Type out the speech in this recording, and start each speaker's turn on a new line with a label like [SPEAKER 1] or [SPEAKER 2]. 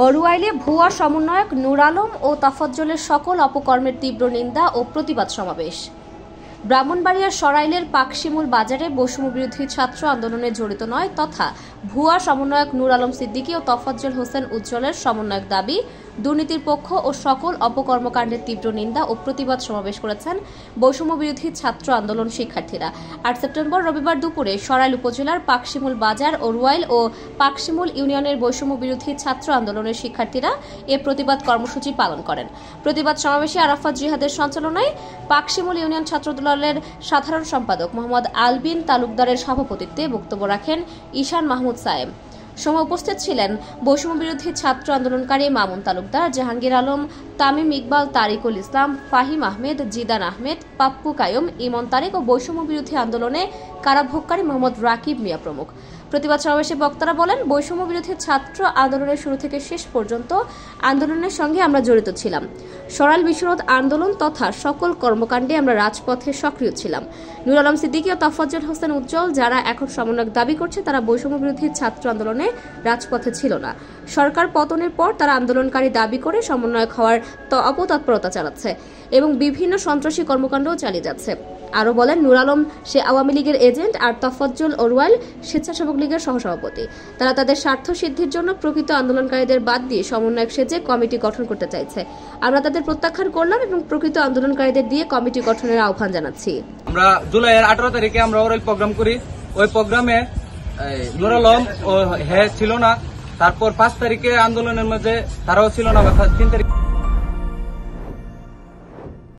[SPEAKER 1] অরুয়াইলে ভুয়া সমন্বয়ক নূর আলম ও তাফাজ্জলের সকল অপকর্মের তীব্র নিন্দা ও প্রতিবাদ সমাবেশ। ব্রাহ্মণবাড়িয়ার সরাইলের পাকশিমুল বাজারে বৈষম্য বিরোধী ছাত্র আন্দোলনে জড়িত নয় তথা ভুয়া সমন্বয়ক নূর আলম সিদ্দিকী ও তফাজ্জল হোসেন উজ্জ্বলের সমন্বয়ক দাবি, দুর্নীতির পক্ষ ও সকল অপকর্মকাণ্ডের তীব্র নিন্দা ও প্রতিবাদ সমাবেশ করেছেন বৈষম্য বিরোধী ছাত্র আন্দোলন শিক্ষার্থীরা। 8 সেপ্টেম্বর রবিবার দুপুরে সরাইল উপজেলার পাকশিমুল বাজার, অরুয়াইল ও পাকশিমুল ইউনিয়নের বৈষম্য বিরোধী ছাত্র আন্দোলনের শিক্ষার্থীরা এ প্রতিবাদ কর্মসূচি পালন করেন। প্রতিবাদ সমাবেশে আরাফাত জিহাদের সঞ্চালনায় পাকশিমুল ইউনিয়ন ছাত্রদলের সাধারণ সম্পাদক মোহাম্মদ আলবিন তালুকদারের সভাপতিত্বে বক্তব্য রাখেন ঈশান মাহমুদ সায়েম। সময় উপস্থিত ছিলেন বৈষম্য বিরোধী ছাত্র আন্দোলনকারী মামুন তালুকদার, জাহাঙ্গীর আলম, তামিম ইকবাল, তারিকুল ইসলাম, ফাহিম আহমেদ, জিদান আহমেদ, পাপ্পু কায়ুম, ইমন তারেক ও বৈষম্য বিরোধী আন্দোলনে কারাভোগকারী মোহাম্মদ রাকিব মিয়া প্রমুখ। প্রতিবাদ সমাবেশে বক্তারা বলেন, বৈষম্য বিরোধী ছাত্র আন্দোলনের শুরু থেকে শেষ পর্যন্ত আন্দোলনের সঙ্গে আমরা জড়িত ছিলাম। সরাইল বিশ্বরোধ আন্দোলন তথা সকল কর্মকাণ্ডে আমরা রাজপথে সক্রিয় ছিলাম। নূর আলম সিদ্দিকী ও তফাজ্জল হোসেন উজ্জ্বল যারা এখন সমন্বয়ক দাবি করছে তারা বৈষম্য বিরোধী ছাত্র আন্দোলনে রাজপথে ছিল না। সরকার পতনের পর তারা আন্দোলনকারী দাবি করে সমন্বয়ক হওয়ার অপতৎপরতা চালাচ্ছে এবং বিভিন্ন সন্ত্রাসী কর্মকাণ্ডও চালিয়ে যাচ্ছে। আরও বলেন, নূর আলম সে আওয়ামী লীগের এজেন্ট আর তফাজ্জল অরুয়াইল স্বেচ্ছাসেবক লীগের সহসভাপতি। তারা তাদের স্বার্থ সিদ্ধির জন্য প্রকৃত আন্দোলনকারীদের বাদ দিয়ে সমন্বয়ক সেজে কমিটি গঠন করতে চাইছে। আমরা তাদের প্রত্যাখ্যান করলাম এবং প্রকৃত আন্দোলনকারীদের দিয়ে কমিটি গঠনের আহ্বান জানাচ্ছি।
[SPEAKER 2] আমরা জুলাইয়ের 18 তারিখে আমরা ওরাল প্রোগ্রাম করি। ওই প্রোগ্রামে নূর আলম ও ছিল না। তারপর 5 তারিখে আন্দোলনের মধ্যে তারাও ছিল না। 3 তারিখ